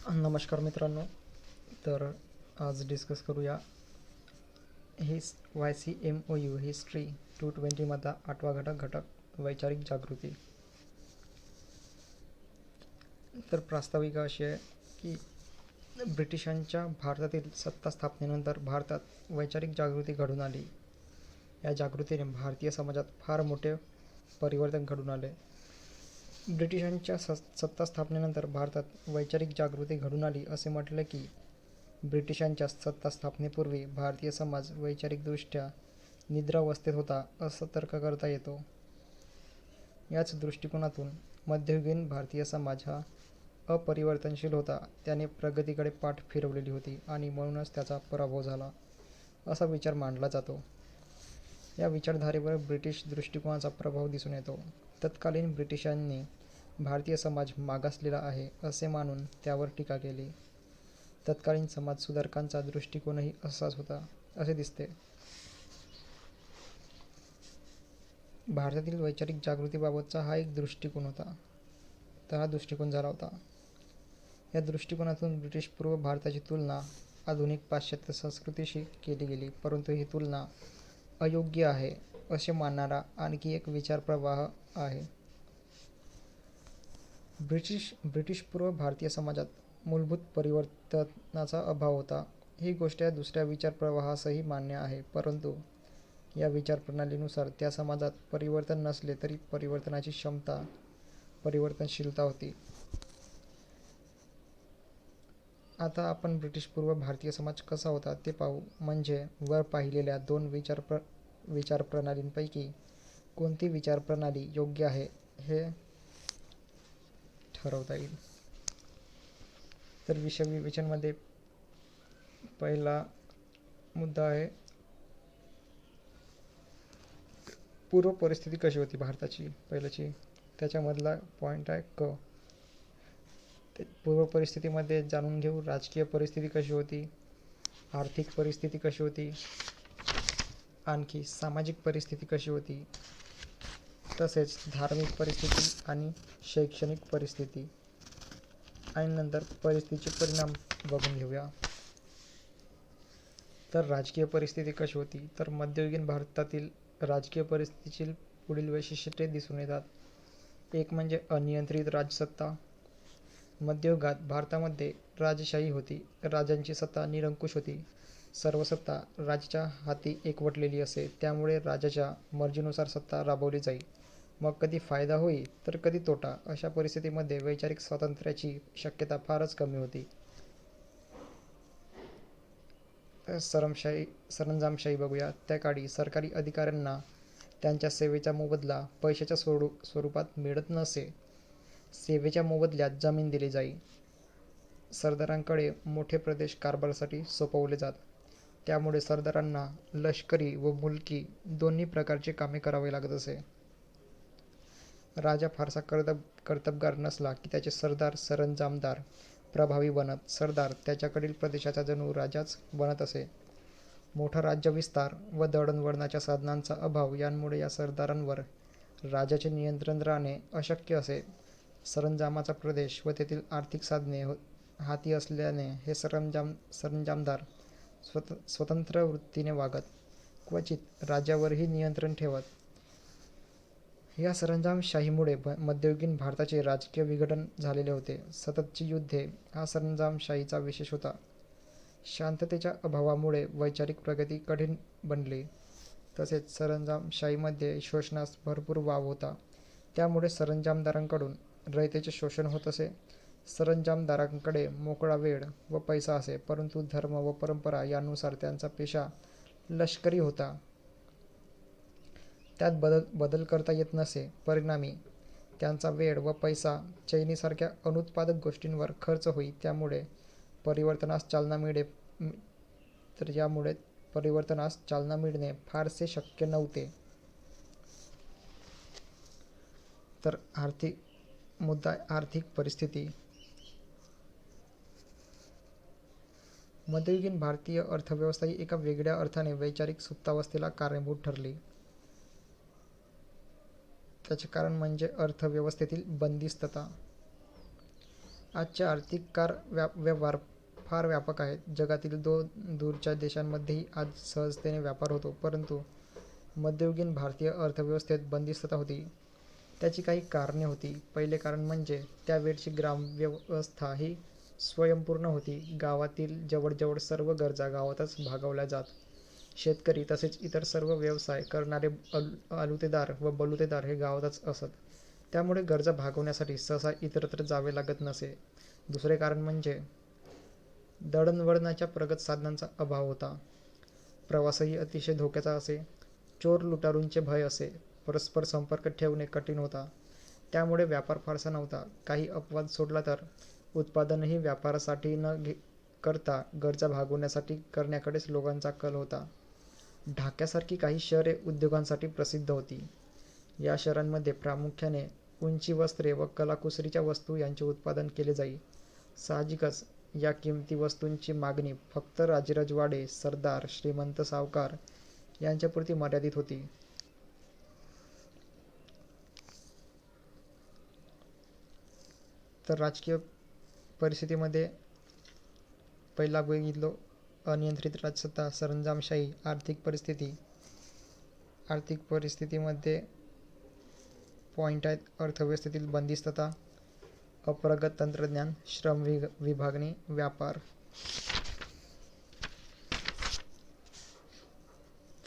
नमस्कार मित्रांनो. तर आज डिस्कस करूया YCMOU हिस्ट्री 220 8वा घटक वैचारिक जागृती. तर प्रास्ताविका अशी आहे की ब्रिटिशांच्या भारतातील सत्ता स्थापनेनंतर भारतात वैचारिक जागृती घडून आली. या जागृतीने भारतीय समाजात फार मोठे परिवर्तन घडून आले. ब्रिटिशांच्या सत्ता स्थापनेनंतर भारतात वैचारिक जागृती घडून आली असे म्हटले की ब्रिटिशांच्या सत्ता स्थापनेपूर्वी भारतीय समाज वैचारिकदृष्ट्या निद्रावस्थेत होता असा तर्क करता येतो. याच दृष्टिकोनातून मध्ययुगीन भारतीय समाज हा अपरिवर्तनशील होता, त्याने प्रगतीकडे पाठ फिरवलेली होती आणि म्हणूनच त्याचा पराभव झाला असा विचार मांडला जातो. या विचारधारेवर ब्रिटिश दृष्टिकोनाचा प्रभाव दिसून येतो. तत्कालीन ब्रिटिशांनी भारतीय समाज मागासलेला आहे असे मानून त्यावर टीका केली. तत्कालीन समाजसुधारकांचा दृष्टिकोनही असाच होता असे दिसते. भारतातील वैचारिक जागृतीबाबतचा हा एक दृष्टिकोन होता. तर हा दृष्टिकोन झाला होता. या दृष्टिकोनातून ब्रिटिशपूर्व भारताची तुलना आधुनिक पाश्चात्य संस्कृतीशी केली गेली, परंतु ही तुलना अयोग्य आहे असे मानणारा आणखी एक विचारप्रवाह आहे. ब्रिटिशपूर्व भारतीय समाजात मूलभूत परिवर्तनाचा अभाव होता. ही गोष्ट या दुसऱ्या विचारप्रवाहासही मान्य आहे, परंतु या विचारप्रणालीनुसार त्या समाजात परिवर्तन नसले तरी परिवर्तनाची क्षमता, परिवर्तनशीलता होती. आता आपण ब्रिटिशपूर्व भारतीय समाज कसा होता ते पाहू. म्हणजे वर पाहिलेल्या दोन विचारप्रणालींपैकी कोणती विचारप्रणाली योग्य आहे हे ठरवता येईल. तर विषय विवेचनमध्ये पहिला मुद्दा आहे पूर्व परिस्थिती कशी होती भारताची. पहिल्याची त्याच्यामधला पॉईंट आहे क. पूर्व परिस्थितीमध्ये जाणून घेऊ राजकीय परिस्थिती कशी होती, आर्थिक परिस्थिती कशी होती, आणखी सामाजिक परिस्थिती कशी होती, तसेच धार्मिक परिस्थिती आणि शैक्षणिक परिस्थिती, आणि नंतर परिस्थितीचे परिणाम बघून घेऊया. तर राजकीय परिस्थिती कशी होती. तर मध्ययुगीन भारतातील राजकीय परिस्थितीची पुढील वैशिष्ट्ये दिसून येतात. एक म्हणजे अनियंत्रित राजसत्ता. मध्ययुगात भारतामध्ये राजशाही होती. राजांची सत्ता निरंकुश होती. सर्व सत्ता राजाच्या हाती एकवटलेली असे, त्यामुळे राजाच्या मर्जीनुसार सत्ता राबवली जाई. मग कधी फायदा होई तर कधी तोटा. अशा परिस्थितीमध्ये वैचारिक स्वातंत्र्याची शक्यता फारच कमी होती. सरंजामशाही बघूया. त्या काळी सरकारी अधिकाऱ्यांना त्यांच्या सेवेचा मोबदला पैशाच्या स्वरूपात मिळत नसे. सेवेच्या मोबदल्यात जमीन दिली जाई. सरदारांकडे मोठे प्रदेश कारभारासाठी सोपवले जात. त्यामुळे सरदारांना लष्करी व मुलकी दोन्ही प्रकारची कामे करावी लागत असे. राजा फारसा कर्तबगार नसला की त्याचे सरदार सरंजामदार प्रभावी बनत. सरदार त्याच्याकडील प्रदेशाचा जणू राजाच बनत असे. मोठा राज्यविस्तार व दळणवळणाच्या साधनांचा अभाव यांमुळे या सरदारांवर राजाचे नियंत्रण राहणे अशक्य असे. सरंजामाचा प्रदेश व तेथील आर्थिक साधने हाती असल्याने हे सरंजामदार स्वतंत्र वृत्तीने वागत, क्वचित राजावरही नियंत्रण ठेवत. या सरंजामशाहीमुळे मध्ययुगीन भारताचे राजकीय विघटन झालेले होते. सततची युद्धे हा सरंजामशाहीचा विशेष होता. शांततेच्या अभावामुळे वैचारिक प्रगती कठीण बनली. तसेच सरंजामशाहीमध्ये शोषणास भरपूर वाव होता. त्यामुळे सरंजामदारांकडून रयतेचे शोषण होत असे. सरंजामदारांकडे मोकळा वेळ व पैसा असे, परंतु धर्म व परंपरा यानुसार त्यांचा पेशा लष्करी होता. त्यात बदल करता येत नसे. परिणामी त्यांचा वेळ व पैसा चैनीसारख्या अनुत्पादक गोष्टींवर खर्च होई. यामुळे परिवर्तनास चालना मिळणे फारसे शक्य नव्हते. तर आर्थिक परिस्थिती. मध्ययुगीन भारतीय अर्थव्यवस्था ही एका वेगळ्या अर्थाने वैचारिक सुप्तावस्थेला कारणीभूत ठरली. त्याचे कारण म्हणजे अर्थव्यवस्थेतील बंदिस्तता. आजचे आर्थिक व्यवहार फार व्यापक आहेत. जगातील दूरच्या देशांमध्येही आज सहजतेने व्यापार होतो. परंतु मध्ययुगीन भारतीय अर्थव्यवस्थेत बंदिस्तता होती. त्याची काही कारणे होती. पहिले कारण म्हणजे त्यावेळची ग्रामव्यवस्था ही स्वयंपूर्ण होती. गावातील जवळजवळ सर्व गरजा गावातच भागवल्या जात. शेतकरी तसेच इतर सर्व व्यवसाय करणारे आलुतेदार व बलुतेदार हे गावातच असत. त्यामुळे गरजा भागवण्यासाठी सहसा इतरत्र जावे लागत नसे. दुसरे कारण म्हणजे दळणवळणाच्या प्रगत साधनांचा अभाव होता. प्रवासही अतिशय धोक्याचा असे. चोर लुटारूंचे भय असे. परस्पर संपर्क ठेवणे कठीण होता. त्यामुळे व्यापार फारसा नव्हता. काही अपवाद सोडला तर उत्पादनही व्यापारासाठी न करता गरजा भागवण्यासाठी करण्याकडेच लोकांचा कल होता. ढाक्यासारखी काही शहरे उद्योगांसाठी प्रसिद्ध होती. या शहरांमध्ये प्रामुख्याने उंची वस्त्रे व कलाकुसरीच्या वस्तू यांचे उत्पादन केले जाई. साहजिकच या किमती वस्तूंची मागणी फक्त राजेरजवाडे, सरदार, श्रीमंत सावकार यांच्यापुरती मर्यादित होती. तर राजकीय परिस्थितीमध्ये पहिला बघितलो अनियंत्रित राजसत्ता, सरंजामशाही. आर्थिक परिस्थितीमध्ये पॉईंट आहेत. अर्थव्यवस्थेतील बंदिस्तता, अप्रगत तंत्रज्ञान, श्रम विभागणी, व्यापार.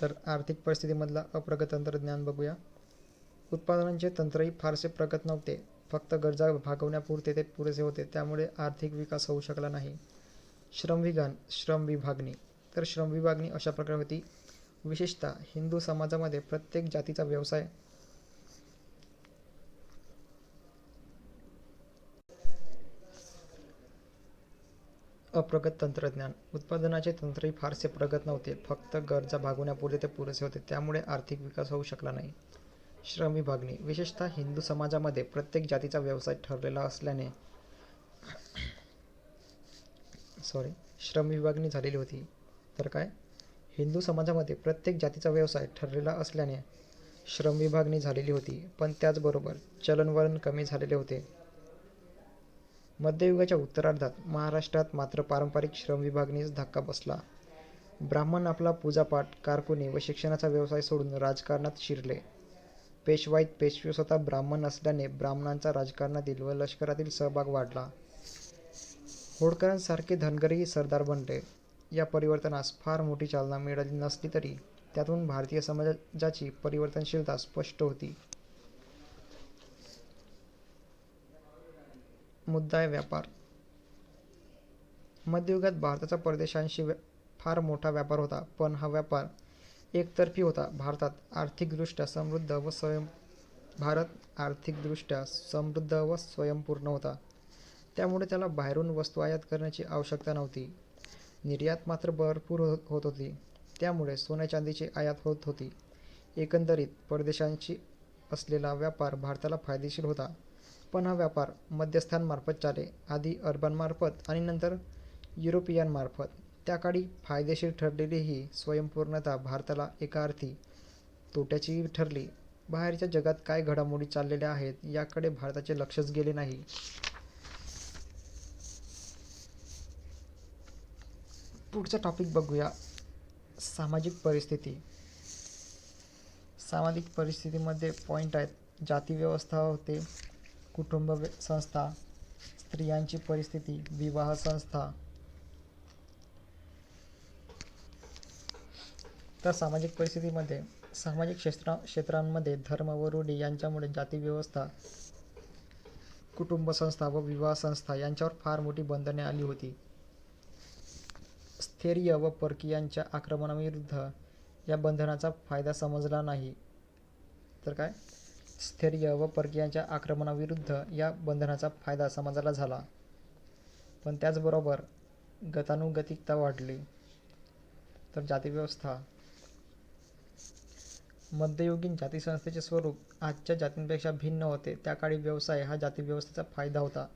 तर आर्थिक परिस्थितीमधला अप्रगत तंत्रज्ञान बघूया. उत्पादनांचे तंत्रही फारसे प्रगत नव्हते. फक्त गरजा भागवण्यापुरते ते पुरेसे होते. त्यामुळे आर्थिक विकास होऊ शकला नाही. श्रम विभागणी. तर श्रम विभागणी अशा प्रकारे होती. विशेषतः हिंदू समाजामध्ये प्रत्येक जातीचा व्यवसाय अप्रगत तंत्रज्ञान. उत्पादनाचे तंत्रही फारसे प्रगत नव्हते. फक्त गरजा भागवण्यापुरते ते पुरेसे होते. त्यामुळे आर्थिक विकास होऊ शकला नाही. श्रम विभागणी. विशेषतः हिंदू समाजामध्ये प्रत्येक जातीचा व्यवसाय ठरलेला असल्याने श्रम विभागणी झालेली होती. तर काय, हिंदू समाजामध्ये प्रत्येक जातीचा व्यवसाय ठरलेला असल्याने श्रम विभागणी झालेली होती. पण त्याचबरोबर चलनवलन कमी झालेले होते. मध्ययुगाच्या उत्तरार्धात महाराष्ट्रात मात्र पारंपरिक श्रम विभागणीस धक्का बसला. ब्राह्मण आपला पूजापाठ, कारकुनी व शिक्षणाचा व्यवसाय सोडून राजकारणात शिरले. पेशवाईत पेशवे स्वतः ब्राह्मण असल्याने ब्राह्मणांचा राजकारणातील व लष्करातील सहभाग वाढला. होळकरांसारखे धनगरही सरदार बनले. या परिवर्तनास फार मोठी चालना मिळाली नसली तरी त्यातून भारतीय समाजाची परिवर्तनशीलता स्पष्ट होती. मुद्दा आहे व्यापार. मध्ययुगात भारताचा परदेशांशी फार मोठा व्यापार होता. पण हा व्यापार एकतर्फी होता. भारत आर्थिकदृष्ट्या समृद्ध व स्वयंपूर्ण होता. त्यामुळे त्याला बाहेरून वस्तू आयात करण्याची आवश्यकता नव्हती. निर्यात मात्र भरपूर होत होती. त्यामुळे सोन्या चांदीची आयात होत होती. एकंदरीत परदेशांशी असलेला व्यापार भारताला फायदेशीर होता. पण हा व्यापार मध्यस्थांमार्फत चाले. आधी अरबांमार्फत आणि नंतर युरोपियनांमार्फत. त्याकाळी फायदेशीर ठरलेली ही स्वयंपूर्णता भारताला एका अर्थी तोट्याचीही ठरली. बाहेरच्या जगात काय घडामोडी चाललेल्या आहेत याकडे भारताचे लक्षच गेले नाही. पुढचा टॉपिक बघूया, सामाजिक परिस्थिती. सामाजिक परिस्थितीमध्ये पॉईंट आहेत. जाती व्यवस्था होते, कुटुंब संस्था, स्त्रियांची परिस्थिती, विवाह संस्था. तर सामाजिक परिस्थितीमध्ये सामाजिक क्षेत्रांमध्ये धर्म व रूढी यांच्यामुळे जाती व्यवस्था, कुटुंब संस्था व विवाह संस्था यांच्यावर फार मोठी बंधने आली होती. स्थैर्य व परकीयांच्या आक्रमणाविरुद्ध या बंधनाचा फायदा समजला नाही. तर काय, स्थैर्य व परकीयांच्या आक्रमणाविरुद्ध या बंधनाचा फायदा समाजाला झाला. पण त्याचबरोबर गतानुगतिकता वाढली. तर जातीव्यवस्था. मध्ययुगीन जातीसंस्थेचे स्वरूप आजच्या जातींपेक्षा भिन्न होते. त्याकाळी व्यवसाय हा जातीव्यवस्थेचा फायदा होता.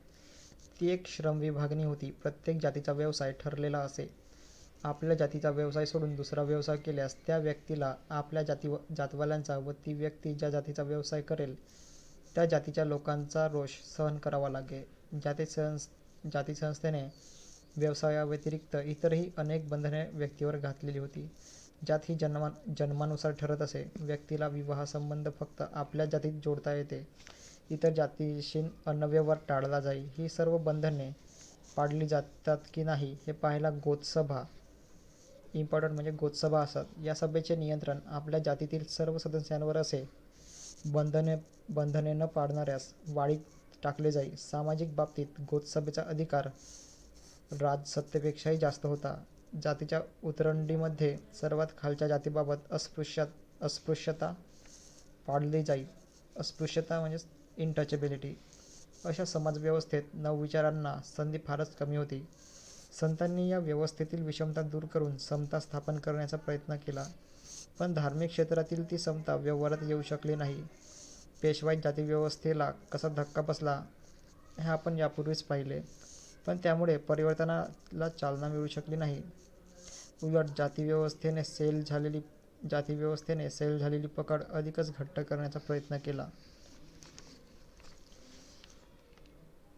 ती एक श्रम विभागणी होती. प्रत्येक जातीचा व्यवसाय ठरलेला असे. आपल्या जातीचा व्यवसाय सोडून दुसरा व्यवसाय केल्यास त्या व्यक्तीला आपल्या जातवाल्यांचा व ती व्यक्ती ज्या जातीचा व्यवसाय करेल त्या जातीच्या लोकांचा रोष सहन करावा लागे. जातीसंस्थेने व्यवसायाव्यतिरिक्त इतरही अनेक बंधने व्यक्तीवर घातलेली होती, ज्यात ही जन्मानुसार ठरत असे. व्यक्तीला विवाहसंबंध फक्त आपल्या जातीत जोडता येते, इतर जातीशी अन्नव्यवहार टाळला जाई. ही सर्व बंधने पाडली जातात की नाही हे पाहायला गोतसभा, इम्पॉर्टंट म्हणजे गोतसभा असत. या सभेचे नियंत्रण आपल्या जातीतील सर्व सदस्यांवर असे. बंधने न पाडणाऱ्यास वाळीत टाकले जाई. सामाजिक बाबतीत गोतसभेचा अधिकार राजसत्तेपेक्षाही जास्त होता. जातीच्या उतरंडीमध्ये सर्वात खालच्या जातीबाबत अस्पृश्यता पाडली जाई. अस्पृश्यता म्हणजे इनटचेबिलिटी. अशा समाजव्यवस्थेत नवविचारांना संधी फारच कमी होती. संतांनी या व्यवस्थेतील विषमता दूर करून समता स्थापन करण्याचा प्रयत्न केला, पण धार्मिक क्षेत्रातील ती समता व्यवहारात येऊ शकली नाही. पेशवाई जातीव्यवस्थेला कसा धक्का बसला हे आपण यापूर्वीच पाहिले, पण त्यामुळे परिवर्तनाला चालना मिळू शकली नाही. उलट जातीव्यवस्थेने सैल झालेली पकड अधिकच घट्ट करण्याचा प्रयत्न केला.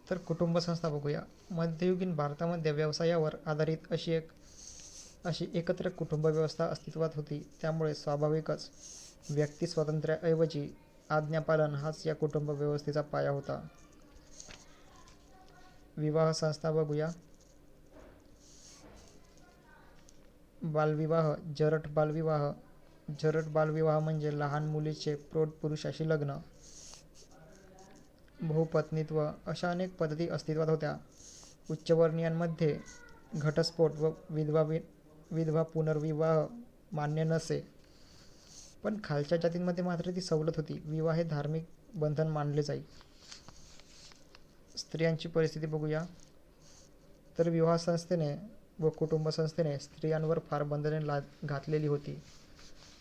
तर कुटुंब संस्था बघूया. मध्ययुगीन भारतामध्ये व्यवसायावर आधारित अशी एकत्र कुटुंब व्यवस्था अस्तित्वात होती. त्यामुळे स्वाभाविकच व्यक्ती स्वातंत्र्याऐवजी आज्ञापालन हाच या कुटुंब व्यवस्थेचा पाया होता. विवाह संस्था बघूया. बालविवाह, जरट बालविवाह म्हणजे लहान मुलीचे प्रौढ पुरुषाशी लग्न. बहुपत्नीत्व अशा अनेक पद्धती अस्तित्वात होत्या. उच्चवर्णीयांमध्ये घटस्फोट व विधवा पुनर्विवाह मान्य नसे, पण खालच्या जातींमध्ये मात्र ती सवलत होती. विवाह हे धार्मिक बंधन मानले जाई. स्त्रियांची परिस्थिती बघूया. तर विवाह संस्थेने व कुटुंब संस्थेने स्त्रियांवर फार बंधने घातलेली होती.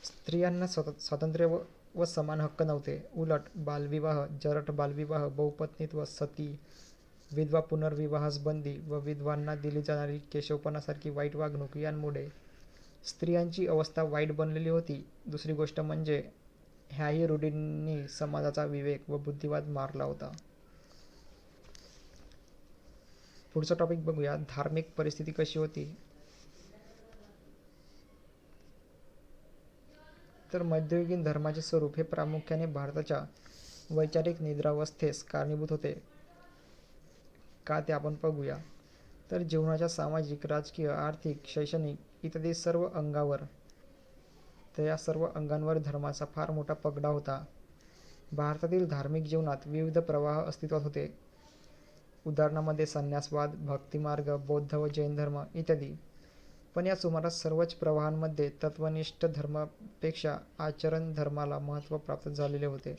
स्त्रियांना स्वातंत्र्य व समान हक्क नव्हते. उलट बालविवाह, जरट बालविवाह, बहुपत्नीत्व, सती, विधवा पुनर्विवाहास बंदी व विधवांना दिली जाणारी केशवपणासारखी वाईट वागणूक यांमुळे स्त्रियांची अवस्था वाईट बनलेली होती. दुसरी गोष्ट म्हणजे ह्याही रूढींनी समाजाचा विवेक व बुद्धिवाद मारला होता. पुढचा टॉपिक बघूया. धार्मिक परिस्थिती कशी होती. तर मध्ययुगीन धर्माचे स्वरूप हे प्रामुख्याने भारताच्या वैचारिक निद्रावस्थेस कारणीभूत होते. का ते आपण बघूया. तर जीवनाच्या सामाजिक, राजकीय, आर्थिक, शैक्षणिक इत्यादी या सर्व अंगांवर धर्माचा फार मोठा पगडा होता. भारतातील धार्मिक जीवनात विविध प्रवाह अस्तित्वात होते. उदाहरणामध्ये संन्यासवाद, भक्तिमार्ग, बौद्ध व जैन धर्म इत्यादी. पण या सुमारास सर्वच प्रवाहांमध्ये तत्वनिष्ठ धर्मापेक्षा आचरण धर्माला महत्त्व प्राप्त झालेले होते.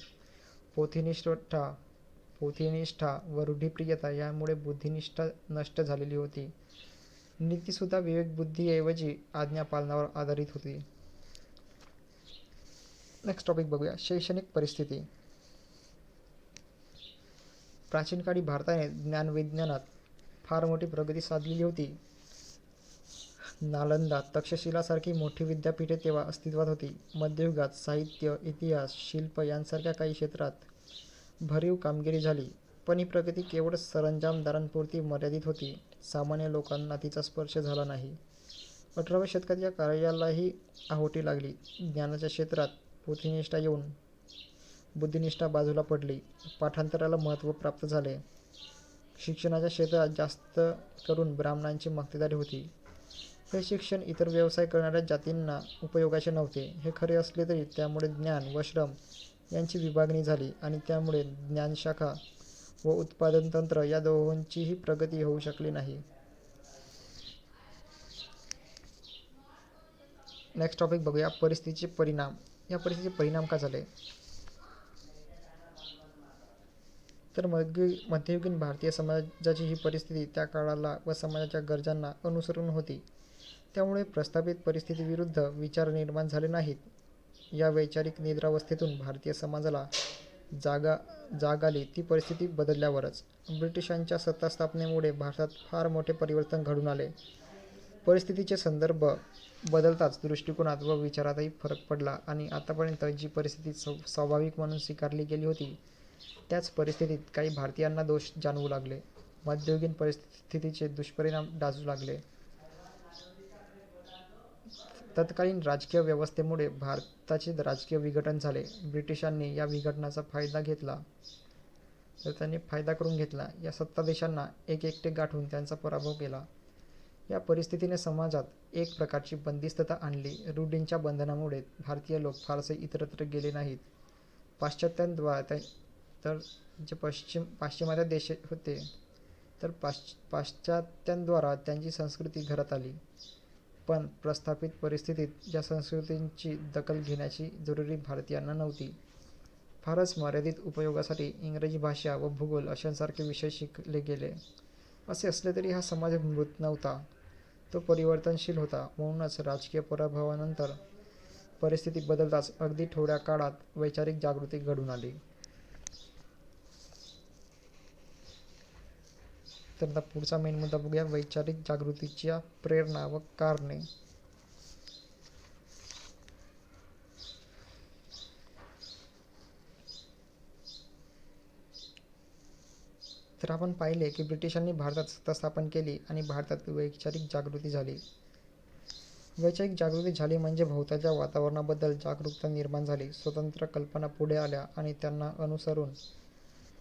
पोथीनिष्ठा व रूढिप्रियता यामुळे बुद्धिनिष्ठा नष्ट झालेली होती. नीतीसुद्धा विवेकबुद्धीऐवजी आज्ञापालनावर आधारित होती. नेक्स्ट टॉपिक बघूया. शैक्षणिक परिस्थिती. प्राचीन काळी भारताने ज्ञानविज्ञानात फार मोठी प्रगती साधलेली होती. नालंदा, तक्षशिलासारखी मोठी विद्यापीठे तेव्हा अस्तित्वात होती. मध्ययुगात साहित्य, इतिहास, शिल्प यांसारख्या काही क्षेत्रात भरीव कामगिरी झाली, पण ही प्रगती केवळ सरंजामदारांपुरती मर्यादित होती. सामान्य लोकांना तिचा स्पर्श झाला नाही. 18व्या शतकात या कार्यालाही आहोटी लागली. ज्ञानाच्या क्षेत्रात पोथीनिष्ठा येऊन बुद्धिनिष्ठा बाजूला पडली. पाठांतराला महत्त्व प्राप्त झाले. शिक्षणाच्या क्षेत्रात जास्त करून ब्राह्मणांची मक्तेदारी होती. हे शिक्षण इतर व्यवसाय करणाऱ्या जातींना उपयोगाचे नव्हते. हे खरे असले तरी त्यामुळे ज्ञान व श्रम यांची विभागणी झाली आणि त्यामुळे ज्ञानशाखा व उत्पादनतंत्र या दोहोंचीही प्रगती होऊ शकली नाही. नेक्स्ट टॉपिक बघूया. परिस्थितीचे परिणाम. या परिस्थितीचे परिणाम काय झाले. तर मध्ययुगीन भारतीय समाजाची ही परिस्थिती त्या काळाला व समाजाच्या गरजांना अनुसरून होती. त्यामुळे प्रस्थापित परिस्थितीविरुद्ध विचार निर्माण झाले नाहीत. या वैचारिक निद्रावस्थेतून भारतीय समाजाला जाग आली ती परिस्थिती बदलल्यावरच. ब्रिटिशांच्या सत्तास्थापनेमुळे भारतात फार मोठे परिवर्तन घडून आले. परिस्थितीचे संदर्भ बदलताच दृष्टिकोनात व विचारातही फरक पडला आणि आतापर्यंत जी परिस्थिती स्वाभाविक म्हणून स्वीकारली गेली होती त्याच परिस्थितीत काही भारतीयांना दोष जाणवू लागले. मध्ययुगीन परिस्थितीचे दुष्परिणाम डासू लागले. तत्कालीन राजकीय व्यवस्थेमुळे भारताचे राजकीय विघटन झाले. ब्रिटिशांनी या विघटनाचा फायदा करून घेतला. या सत्ताधीशांना एकटे गाठून त्यांचा पराभव केला. या परिस्थितीने समाजात एक प्रकारची बंदिस्तता आणली. रूढींच्या बंधनामुळे भारतीय लोक फारसे इतरत्र गेले नाहीत. पाश्चात्यांद्वारा तर जे पाश्चिमात्य देश होते तर पाश्चात्यांद्वारा त्यांची संस्कृती घरात आली. पण प्रस्थापित परिस्थितीत या संस्कृतींची दखल घेण्याची जरुरी भारतीयांना नव्हती. फारच मर्यादित उपयोगासाठी इंग्रजी भाषा व भूगोल अशांसारखे विषय शिकले गेले. असे असले तरी हा समाज मृत नव्हता, तो परिवर्तनशील होता. म्हणूनच राजकीय पराभवानंतर परिस्थिती बदलताच अगदी थोड्या काळात वैचारिक जागृती घडून आली. तर आता पुढचा मेन मुद्दा बघूया, वैचारिक जागृतीच्या प्रेरणा व कारणे. तर आपण पाहिले की ब्रिटिशांनी भारतात सत्ता स्थापन केली आणि भारतात वैचारिक जागृती झाली. वैचारिक जागृती झाली म्हणजे भोवतालच्या वातावरणाबद्दल जागरूकता निर्माण झाली. स्वतंत्र कल्पना पुढे आल्या आणि त्यांना अनुसरून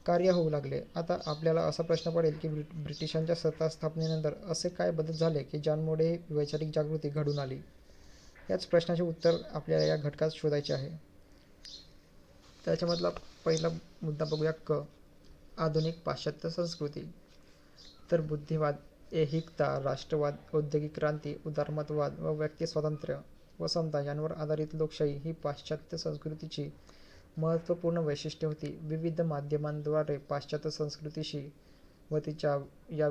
कार्य होऊ लागले. आता आपल्याला असा प्रश्न पडेल की ब्रिटिशांच्या सत्ता स्थापनेनंतर असे काय बदल झाले की ज्यामुळे वैचारिक जागृती घडून आली. याच प्रश्नाचे उत्तर आपल्याला या घटकात शोधायचे आहे. त्याच्यामधला पहिला मुद्दा बघूया क, आधुनिक पाश्चात्य संस्कृती. तर बुद्धिवाद, ऐहिकता, राष्ट्रवाद, औद्योगिक क्रांती, उदारमतवाद व व्यक्ती स्वातंत्र्य व समता यांवर आधारित लोकशाही ही पाश्चात्य संस्कृतीची महत्त्वपूर्ण वैशिष्ट्ये होती. विविध माध्यमांद्वारे पाश्चात्य संस्कृतीशी व तिच्या या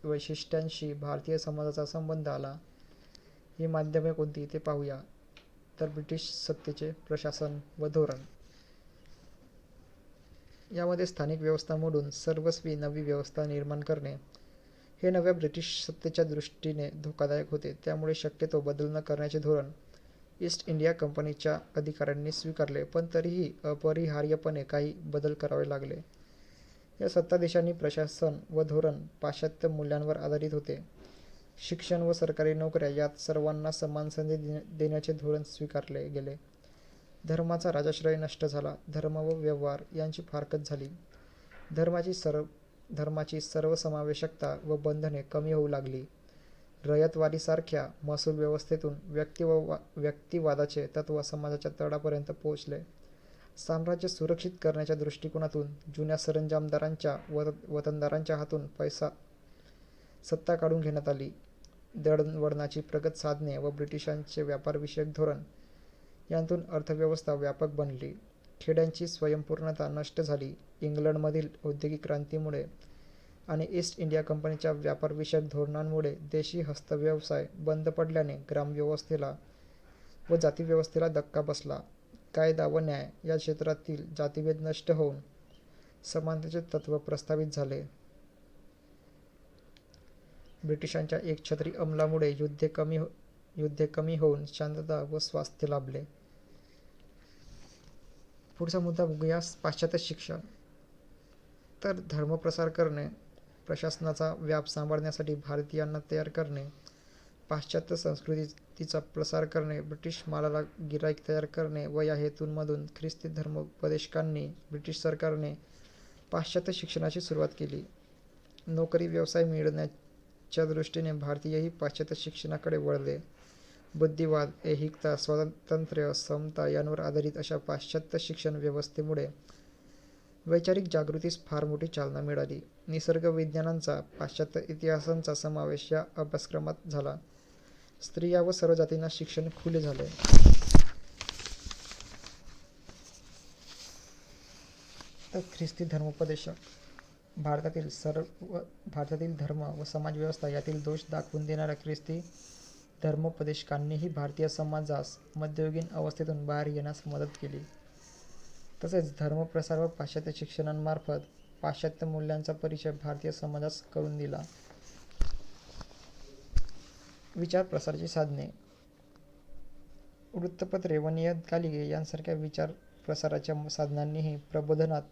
वैशिष्ट्यांशी भारतीय समाजाचा संबंध आला. ही माध्यमे कोणती ते पाहूया. तर ब्रिटिश सत्तेचे प्रशासन व धोरण. यामध्ये स्थानिक व्यवस्था मोडून सर्वस्वी नवी व्यवस्था निर्माण करणे हे नव्या ब्रिटिश सत्तेच्या दृष्टीने धोकादायक होते. त्यामुळे शक्यतो बदल न करण्याचे धोरण ईस्ट इंडिया कंपनीच्या अधिकाऱ्यांनी स्वीकारले, पण तरीही अपरिहार्यपणे काही बदल करावे लागले. या सत्ताधीशांनी प्रशासन व धोरण पाश्चात्य मूल्यांवर आधारित होते. शिक्षण व सरकारी नोकऱ्या यात सर्वांना समान संधी देण्याचे धोरण स्वीकारले गेले. धर्माचा राजाश्रय नष्ट झाला. धर्म व व्यवहार यांची फारकत झाली. धर्माची सर्वसमावेशकता व बंधने कमी होऊ लागली. रयतवारीसारख्या महसूल व्यवस्थेतून व्यक्तिवादाचे तत्त्व समाजाच्या तळापर्यंत पोहोचले. साम्राज्य सुरक्षित करण्याच्या दृष्टिकोनातून जुन्या सरंजामदारांच्या वतनदारांच्या हातून सत्ता काढून घेण्यात आली. दळणवळणाची प्रगत साधने व ब्रिटिशांचे व्यापारविषयक धोरण यांतून अर्थव्यवस्था व्यापक बनली. खेड्यांची स्वयंपूर्णता नष्ट झाली. इंग्लंडमधील औद्योगिक क्रांतीमुळे आणि ईस्ट इंडिया कंपनीच्या व्यापारविषयक धोरणांमुळे देशी हस्तव्यवसाय बंद पडल्याने ग्रामव्यवस्थेला व जातीव्यवस्थेला धक्का बसला. कायदा व न्याय या क्षेत्रातील जातीभेद नष्ट होऊन समानतेचे तत्त्व प्रस्थापित झाले. ब्रिटिशांच्या एकछत्री अंमलामुळे युद्धे कमी होऊन शांतता व स्वास्थ्य लाभले. पुढचा मुद्दा बघूया, पाश्चात्य शिक्षण. तर धर्मप्रसार करणे, प्रशासनाचा व्याप सांभाळण्यासाठी भारतीयांना तयार करणे, पाश्चात्य संस्कृतीचा प्रसार करणे, ब्रिटिश मालाला गिऱ्हाईक तयार करणे व या हेतूंमधून ख्रिस्ती धर्मोपदेशकांनी ब्रिटिश सरकारने पाश्चात्य शिक्षणाची सुरुवात केली. नोकरी व्यवसाय मिळवण्याच्या दृष्टीने भारतीयही पाश्चात्य शिक्षणाकडे वळले. बुद्धिवाद, ऐहिकता, स्वातंत्र्य, समता यांवर आधारित अशा पाश्चात्य शिक्षण व्यवस्थेमुळे वैचारिक जागृतीस फार मोठी चालना मिळाली. निसर्ग विज्ञानांचा, पाश्चात्य इतिहासांचा समावेश या अभ्यासक्रमात झाला. स्त्रिया व सर्व जातींना शिक्षण खुले झाले. तर ख्रिस्ती धर्मोपदेशक. भारतातील धर्म व समाजव्यवस्था यातील दोष दाखवून देणाऱ्या ख्रिस्ती धर्मोपदेशकांनीही भारतीय समाजास मध्ययुगीन अवस्थेतून बाहेर येण्यास मदत केली. तसेच धर्मप्रसार व पाश्चात्य शिक्षणांमार्फत पाश्चात्य मूल्यांचा परिचय भारतीय समाजास करून दिला. विचार प्रसाराची साधने. वृत्तपत्रे व नियतकालिके यांसारख्या विचार प्रसाराच्या साधनांनीही प्रबोधनात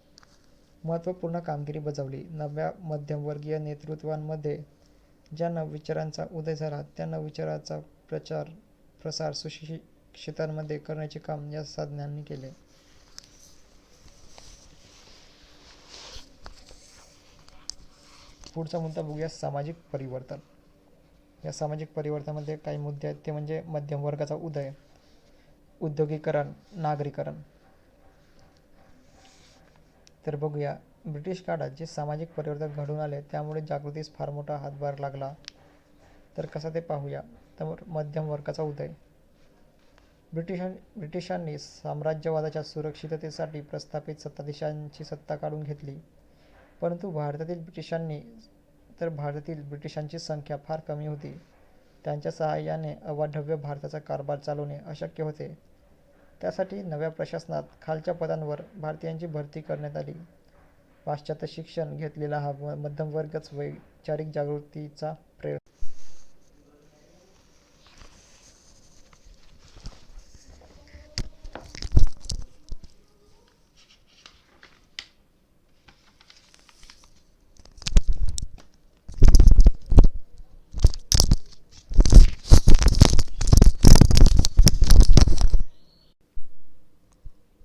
महत्त्वपूर्ण कामगिरी बजावली. नव्या मध्यमवर्गीय नेतृत्वांमध्ये ज्या नवविचारांचा उदय झाला त्या नवविचारांचा प्रसार सुशिक्षितांमध्ये करण्याचे काम या साधनांनी केले. पुढचा मुद्दा बघूया, सामाजिक परिवर्तन. या सामाजिक परिवर्तनामध्ये काही मुद्दे आहेत ते म्हणजे मध्यम वर्गाचा उदय, उद्योगीकरण, नागरीकरण. तर बघूया, ब्रिटिश काळात जे सामाजिक परिवर्तन घडून आले त्यामुळे जागृतीस फार मोठा हातभार लागला. तर कसा ते पाहूया. तर मध्यम वर्गाचा उदय. ब्रिटिशांनी साम्राज्यवादाच्या सुरक्षिततेसाठी प्रस्थापित सत्ताधीशांची सत्ता काढून घेतली, परंतु भारतातील ब्रिटिशांची संख्या फार कमी होती. त्यांच्या सहाय्याने अवाढव्य भारताचा कारभार चालवणे अशक्य होते. त्यासाठी नव्या प्रशासनात खालच्या पदांवर भारतीयांची भरती करण्यात आली. पाश्चात्य शिक्षण घेतलेला हा मध्यमवर्गच वैचारिक जागृतीचा प्रेरक.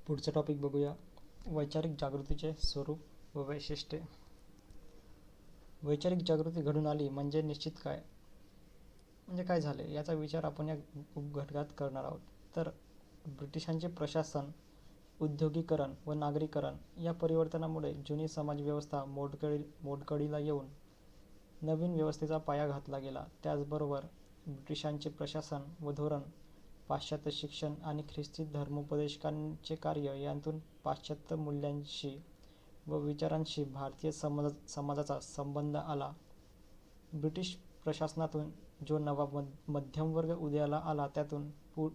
पुढचं टॉपिक बघूया, वैचारिक जागृतीचे स्वरूप व वैशिष्ट्ये. वैचारिक जागृती घडून आली म्हणजे निश्चित काय झाले याचा विचार आपण या उपघटकात करणार आहोत. तर ब्रिटिशांचे प्रशासन, उद्योगीकरण व नागरीकरण या परिवर्तनामुळे जुनी समाजव्यवस्था मोडकळीला येऊन नवीन व्यवस्थेचा पाया घातला गेला. त्याचबरोबर ब्रिटिशांचे प्रशासन व धोरण, पाश्चात्य शिक्षण आणि ख्रिस्ती धर्मोपदेशकांचे कार्य यांतून पाश्चात्य मूल्यांशी व विचारांशी भारतीय समाजाचा संबंध आला. ब्रिटिश प्रशासनातून जो नवा मध्यमवर्ग उदयाला आला त्यातून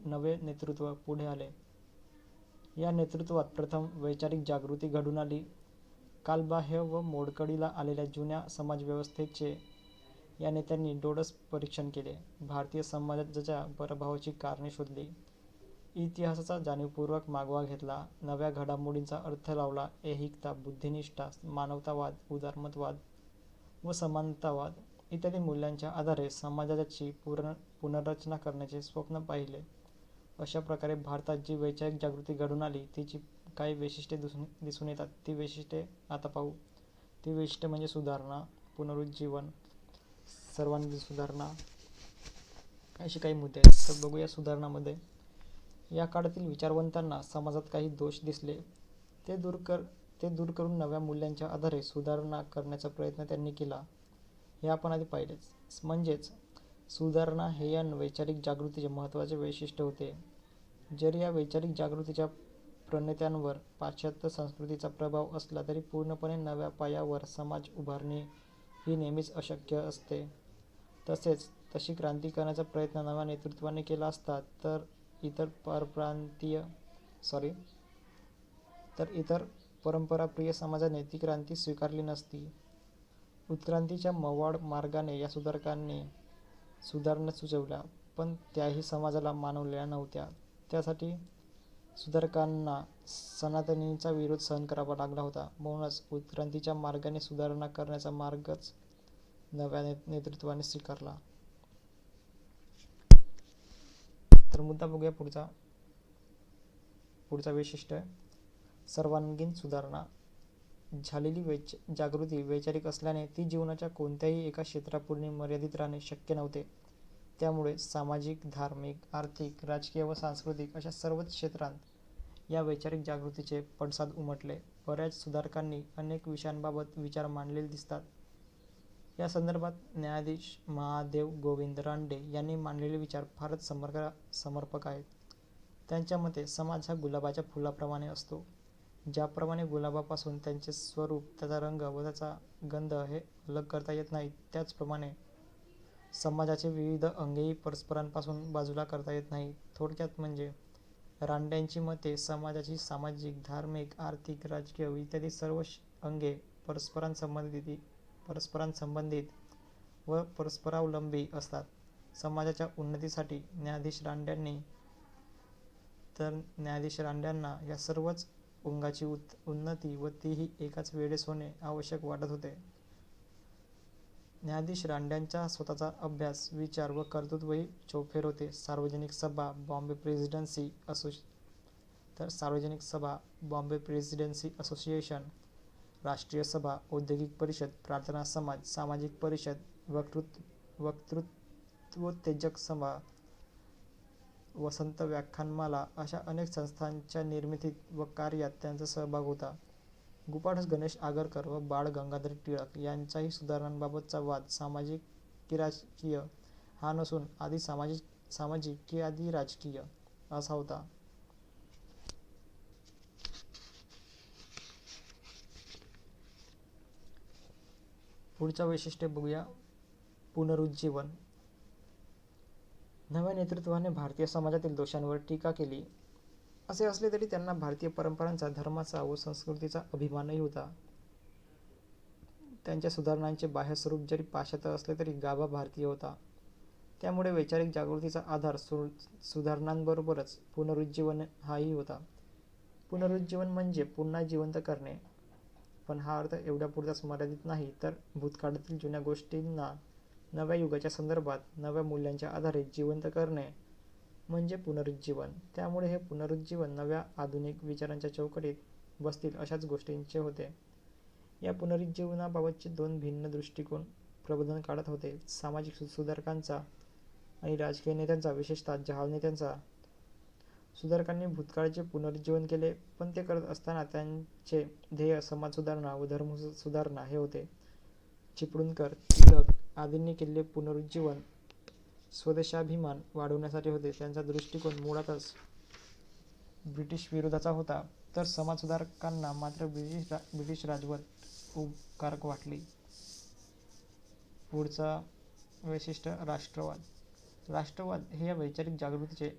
नवे नेतृत्व पुढे आले. या नेतृत्वात प्रथम वैचारिक जागृती घडून आली. कालबाह्य व मोडकळीला आलेल्या जुन्या समाजव्यवस्थेचे या नेत्यांनी डोळस परीक्षण केले. भारतीय समाजाच्या पराभवाची कारणे शोधली. इतिहासाचा जाणीवपूर्वक मागोवा घेतला. नव्या घडामोडींचा अर्थ लावला. ऐहिकता, बुद्धिनिष्ठा, मानवतावाद, उदारमतवाद व समानतावाद इत्यादी मूल्यांच्या आधारे समाजाची पुनर्रचना करण्याचे स्वप्न पाहिले. अशा प्रकारे भारतात जी वैचारिक जागृती घडून आली तिची काही वैशिष्ट्ये दिसून येतात. ती वैशिष्ट्ये आता पाहू. ती वैशिष्ट्ये म्हणजे सुधारणा, पुनरुज्जीवन, सर्वांगीण सुधारणा, असे काही मुद्दे आहेत. तर बघूया सुधारणामध्ये. या काळातील विचारवंतांना समाजात काही दोष दिसले. ते दूर करून नव्या मूल्यांच्या आधारे सुधारणा करण्याचा प्रयत्न त्यांनी केला. हे आपण आधी पाहिलेच. म्हणजेच सुधारणा हे या वैचारिक जागृतीचे महत्त्वाचे वैशिष्ट्य होते. जरी या वैचारिक जागृतीच्या प्रणेत्यांवर पाश्चात्य संस्कृतीचा प्रभाव असला तरी पूर्णपणे नव्या पायावर समाज उभारणी ही नेहमीच अशक्य असते. तसेच तशी क्रांती करण्याचा प्रयत्न नव्या नेतृत्वाने केला असता तर इतर परंपराप्रिय समाजाने ती क्रांती स्वीकारली नसती. उत्क्रांतीच्या मवाळ मार्गाने या सुधारकांनी सुधारणा सुचवल्या, पण त्याही समाजाला मानवलेल्या नव्हत्या. त्यासाठी सुधारकांना सनातनींचा विरोध सहन करावा लागला होता. म्हणूनच उत्क्रांतीच्या मार्गाने सुधारणा करण्याचा मार्गच नव्या नेतृत्वाने स्वीकारला. तर मुद्दा बघूया पुढचा वैशिष्ट्य, सर्वांगीण सुधारणा. झालेली जागृती वैचारिक असल्याने ती जीवनाच्या कोणत्याही एका क्षेत्रापुरती मर्यादित राहणे शक्य नव्हते. त्यामुळे सामाजिक, धार्मिक, आर्थिक, राजकीय व सांस्कृतिक अशा सर्वच क्षेत्रांत या वैचारिक जागृतीचे पडसाद उमटले. बऱ्याच सुधारकांनी अनेक विषयांबाबत विचार मांडलेले दिसतात. या संदर्भात न्यायाधीश महादेव गोविंद रानडे यांनी मांडलेले विचार फारच समर्पक आहेत. त्यांच्या मते समाज हा गुलाबाच्या फुलाप्रमाणे असतो. ज्याप्रमाणे गुलाबापासून त्याचे स्वरूप, त्याचा रंग व त्याचा गंध हे अलग करता येत नाहीत, त्याचप्रमाणे समाजाचे विविध अंगेही परस्परांपासून बाजूला करता येत नाहीत. थोडक्यात म्हणजे रानड्यांची मते समाजाची सामाजिक, धार्मिक, आर्थिक, राजकीय इत्यादी सर्व अंगे परस्परांसंबंधित व परस्परावलंबी असतात. समाजाच्या उन्नतीसाठी न्यायाधीश रानड्यांना या सर्वच अंगाची उन्नती व तीही एकाच वेळेस होणे आवश्यक वाटत होते. न्यायाधीश रांडेंचा स्वतःचा अभ्यास, विचार व कर्तृत्वही चौफेर होते. सार्वजनिक सभा बॉम्बे प्रेसिडेन्सी असोसिएशन, राष्ट्रीय सभा, औद्योगिक परिषद, प्रार्थना समाज, सामाजिक परिषद, वक्तृत्वोत्तेजक सभा, वसंत व्याख्यानमाला अशा अनेक संस्थांच्या निर्मितीत व कार्यात त्यांचा सहभाग होता. गुपाढस गणेश आगरकर व बाळ गंगाधर टिळक यांचाही सुधारणांबाबतचा वाद सामाजिक की राजकीय हा नसून आधी सामाजिक की आधी राजकीय असा होता. पुढच्या वैशिष्ट्य बघूया. पुनरुज्जीवन. नव्या नेतृत्वाने भारतीय समाजातील दोषांवर टीका केली. असे असले तरी त्यांना भारतीय परंपरांचा, धर्माचा व संस्कृतीचा अभिमानही होता. त्यांच्या सुधारणांचे बाह्य स्वरूप जरी पाश्चात्य असले तरी गाभा भारतीय होता. त्यामुळे वैचारिक जागृतीचा आधार सुधारणांबरोबरच पुनरुज्जीवन हाही होता. पुनरुज्जीवन म्हणजे पुन्हा जिवंत करणे, पण हा अर्थ एवढ्यापुरताच मर्यादित नाही, तर भूतकाळातील जुन्या गोष्टींना नव्या युगाच्या संदर्भात नव्या मूल्यांच्या आधारे जिवंत करणे म्हणजे पुनरुज्जीवन. त्यामुळे हे पुनरुज्जीवन नव्या आधुनिक विचारांच्या चौकटीत बसतील अशाच गोष्टींचे होते. या पुनरुज्जीवनाबाबतचे दोन भिन्न दृष्टिकोन प्रबोधन काळात होते. सामाजिक सुधारकांचा आणि राजकीय नेत्यांचा, विशेषतः जहाल नेत्यांचा. सुधारकांनी भूतकाळाचे पुनरुज्जीवन केले, पण ते करत असताना त्यांचे ध्येय समाज सुधारणा व धर्म सुधारणा हे होते. चिपळूणकर, टिळक आदींनी केलेले पुनरुज्जीवन स्वदेशाभिमान वाढवण्यासाठी होते. त्यांचा दृष्टिकोन मुळातच ब्रिटिश विरोधाचा होता, तर समाजसुधारकांना मात्र ब्रिटिश राजवट उपकारक वाटली. पुढचा वैशिष्ट्य राष्ट्रवाद. राष्ट्रवाद हे या वैचारिक जागृतीचे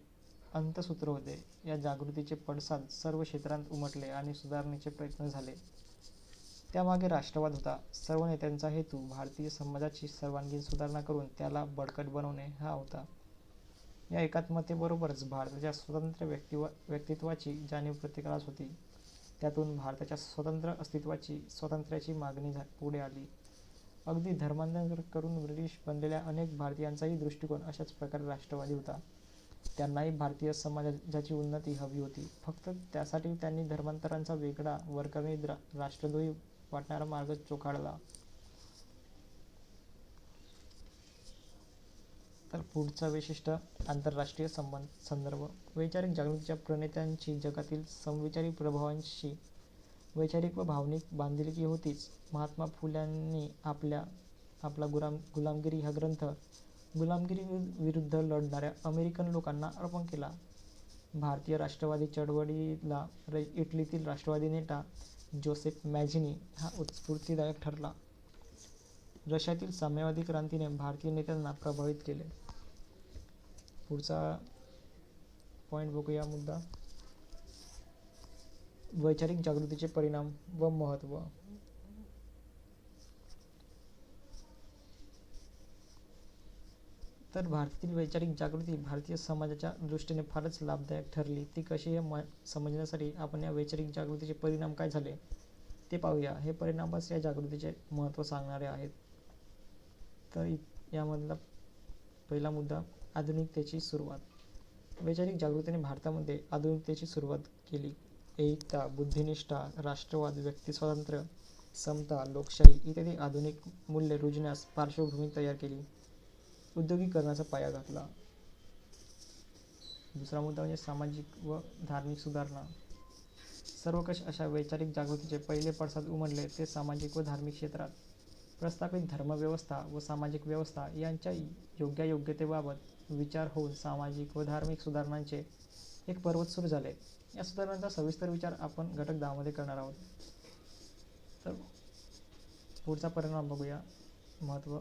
अंतसूत्र होते. या जागृतीचे पडसाद सर्व क्षेत्रांत उमटले आणि सुधारणेचे प्रयत्न झाले. त्यामागे राष्ट्रवाद होता. सर्व नेत्यांचा हेतू भारतीय समाजाची सर्वांगीण सुधारणा करून त्याला बळकट बनवणे हा होता. या एकात्मतेबरोबरच भारताच्या स्वतंत्र व्यक्तित्वाची जाणीव प्रत्येकालाच होती. त्यातून भारताच्या स्वतंत्र स्वातंत्र्याची मागणी पुढे आली. अगदी धर्मांतर करून ब्रिटिश बनलेल्या अनेक भारतीयांचाही दृष्टिकोन अशाच प्रकारे राष्ट्रवादी होता. त्यांनाही भारतीय समाजाची उन्नती हवी होती. फक्त त्यासाठी त्यांनी धर्मांतराचा वेगळा वरकरणी राष्ट्रद्रोही वाटणारा मार्ग चोखाळला. तर पुढचा वैशिष्ट्य आंतरराष्ट्रीय संदर्भ. वैचारिक जागृतीच्या प्रणेत्यांची जगातील समविचारी प्रभावांशी वैचारिक व भावनिक बांधिलकी होतीच. महात्मा फुल्यांनी आपला गुलामगिरी हा ग्रंथ गुलामगिरी विरुद्ध लढणाऱ्या अमेरिकन लोकांना अर्पण केला. भारतीय राष्ट्रवादी चळवळीला इटलीतील राष्ट्रवादी नेता जोसेफ मॅझिनी हा स्फूर्तिदायक ठरला. रशियातील साम्यवादी क्रांतीने भारतीय नेत्यांना प्रभावित केले. पुढचा पॉईंट बघूया मुद्दा. वैचारिक जागृतीचे परिणाम व महत्त्व. तर भारतातील वैचारिक जागृती भारतीय समाजाच्या दृष्टीने फारच लाभदायक ठरली. ती कशी हे समजण्यासाठी आपण या वैचारिक जागृतीचे परिणाम काय झाले ते पाहूया. हे परिणामच या जागृतीचे महत्त्व सांगणारे आहेत. तर यामधला पहिला मुद्दा, आधुनिकतेची सुरुवात. वैचारिक जागृतीने भारतामध्ये आधुनिकतेची सुरुवात केली. एकता, बुद्धिनिष्ठा, राष्ट्रवाद, व्यक्तिस्वातंत्र्य, समता, लोकशाही इत्यादी आधुनिक मूल्ये रुजण्यास पार्श्वभूमी तयार केली. उद्योगीकरणाचा पाया घातला. दुसरा मुद्दा म्हणजे सामाजिक व धार्मिक सुधारणा. सर्वकष अशा वैचारिक जागृतीचे पहिले पडसाद उमटले ते सामाजिक व धार्मिक क्षेत्रात. प्रस्थापित धर्मव्यवस्था व सामाजिक व्यवस्था यांच्या योग्यायोग्यतेबाबत विचार होऊन सामाजिक व धार्मिक सुधारणांचे एक पर्वत सुरू झाले. या सुधारणांचा सविस्तर विचार आपण घटक 10 मध्ये करणार आहोत. तर पुढचा परिणाम बघूया. महत्त्व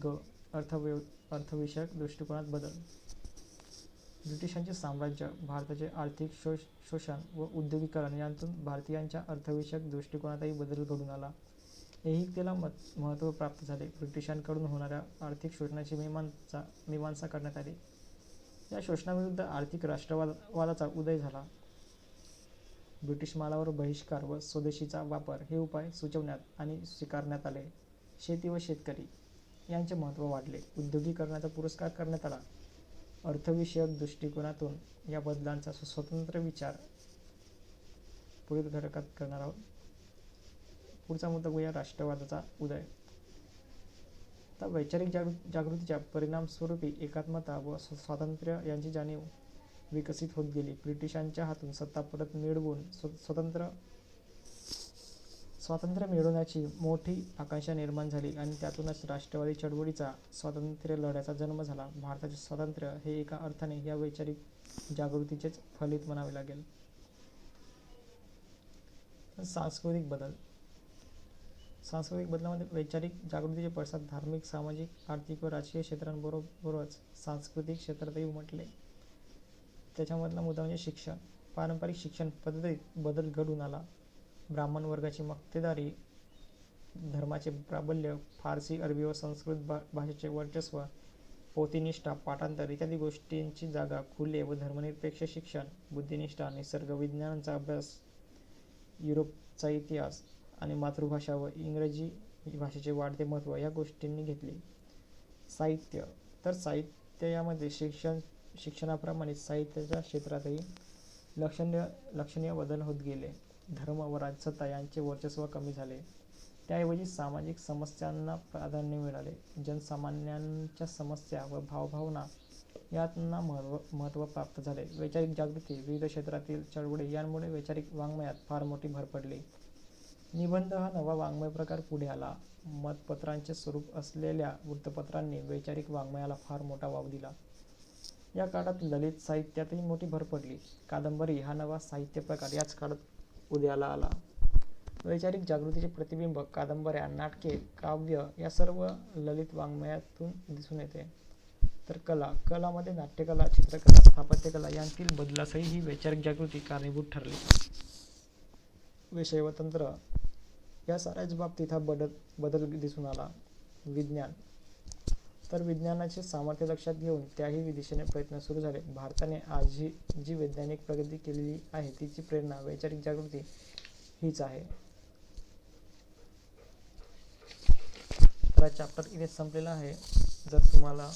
ग. अर्थविषयक दृष्टिकोनात बदल. ब्रिटिशांचे साम्राज्य, भारताचे आर्थिक शोषण व उद्योगीकरण यांतून भारतीयांच्या अर्थविषयक दृष्टिकोनातही बदल घडून आला. ऐहिकतेला महत्त्व प्राप्त झाले. ब्रिटिशांकडून होणाऱ्या आर्थिक शोषणाची मीमांसा करण्यात आली. या शोषणाविरुद्ध आर्थिक राष्ट्रवादाचा उदय झाला. ब्रिटिश मालावर बहिष्कार व स्वदेशीचा वापर हे उपाय सुचवण्यात आणि स्वीकारण्यात आले. शेती व शेतकरी यांचे महत्त्व वाढले. उद्योगीकरणाचा पुरस्कार करण्यात आला. अर्थविषयक दृष्टिकोनातून या बदलांचा स्वतंत्र विचार पुढील घटकात करणार आहोत. पुढचा मुद्दा बघूया, राष्ट्रवादाचा उदय. तर वैचारिक जागृतीच्या परिणामस्वरूपी एकात्मता व स्वातंत्र्य यांची जाणीव विकसित होत गेली. ब्रिटिशांच्या हातून सत्ता परत मिळवून स्वातंत्र्य मिळवण्याची मोठी आकांक्षा निर्माण झाली आणि त्यातूनच राष्ट्रवादी चळवळीचा, स्वातंत्र्य लढ्याचा जन्म झाला. भारताचे स्वातंत्र्य हे एका अर्थाने या वैचारिक जागृतीचेच फलित म्हणावे लागेल. सांस्कृतिक बदल. सांस्कृतिक बदलामध्ये वैचारिक जागृतीचे पडसाद धार्मिक, सामाजिक, आर्थिक व राजकीय क्षेत्रांबरोबरच सांस्कृतिक क्षेत्रातही उमटले. त्याच्यामधला मुद्दा म्हणजे शिक्षण. पारंपरिक शिक्षण पद्धतीत बदल घडून आला. ब्राह्मण वर्गाची मक्तेदारी, धर्माचे प्राबल्य, फारसी, अरबी व संस्कृत भाषेचे वर्चस्व, पोथीनिष्ठा, पाठांतर इत्यादी गोष्टींची जागा खुले व धर्मनिरपेक्ष शिक्षण, बुद्धिनिष्ठा, निसर्ग विज्ञानाचा अभ्यास, युरोपचा इतिहास आणि मातृभाषा व इंग्रजी भाषेचे वाढते महत्त्व या गोष्टींनी घेतले. साहित्य. तर साहित्य यामध्ये शिक्षणाप्रमाणेच साहित्याच्या क्षेत्रातही लक्षणीय बदल होत गेले. धर्म व राजसत्ता यांचे वर्चस्व कमी झाले. त्याऐवजी सामाजिक समस्यांना प्राधान्य मिळाले. जनसामान्यांच्या समस्या व भावभावना यांना महत्त्व प्राप्त झाले. वैचारिक जागृती, विविध क्षेत्रातील चळवळी यांमुळे वैचारिक वाङ्मयात फार मोठी भर पडली. निबंध हा नवा वाङ्मय प्रकार पुढे आला. मतपत्रांचे स्वरूप असलेल्या वृत्तपत्रांनी वैचारिक वाङ्मयाला फार मोठा वाव दिला. या काळात ललित साहित्यातही मोठी भर पडली. कादंबरी हा नवा साहित्य प्रकार याच काळात उदयाला आला. वैचारिक जागृतीचे प्रतिबिंब कादंबऱ्या, नाटके, काव्य या सर्व ललित वाङ्मयातून दिसून येते. तर कलामध्ये नाट्यकला, चित्रकला, स्थापत्यकला यांतील बदलासही ही वैचारिक जागृती कारणीभूत ठरली. विषय व तंत्र या साऱ्याच बाबतीत हा बदल दिसून आला. विज्ञान. तर विज्ञानाचे सामर्थ्य लक्षात घेऊन त्याही दिशेने प्रयत्न सुरू झाले. भारताने आज जी वैज्ञानिक प्रगती केलेली आहे तिची प्रेरणा वैचारिक जागृती हीच आहे. तर हा चॅप्टर इथे संपलेला आहे. जर तुम्हाला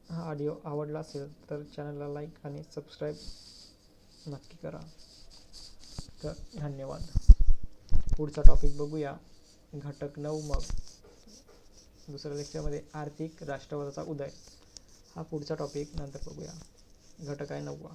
हा ऑडिओ आवडला असेल तर चॅनलला लाईक आणि सबस्क्राईब नक्की करा. तर धन्यवाद. पुढचा टॉपिक बघूया, घटक 9. मग दुसऱ्या लेक्चरमध्ये आर्थिक राष्ट्रवादाचा उदय हा पुढचा टॉपिक नंतर बघूया. घटक आहे 9.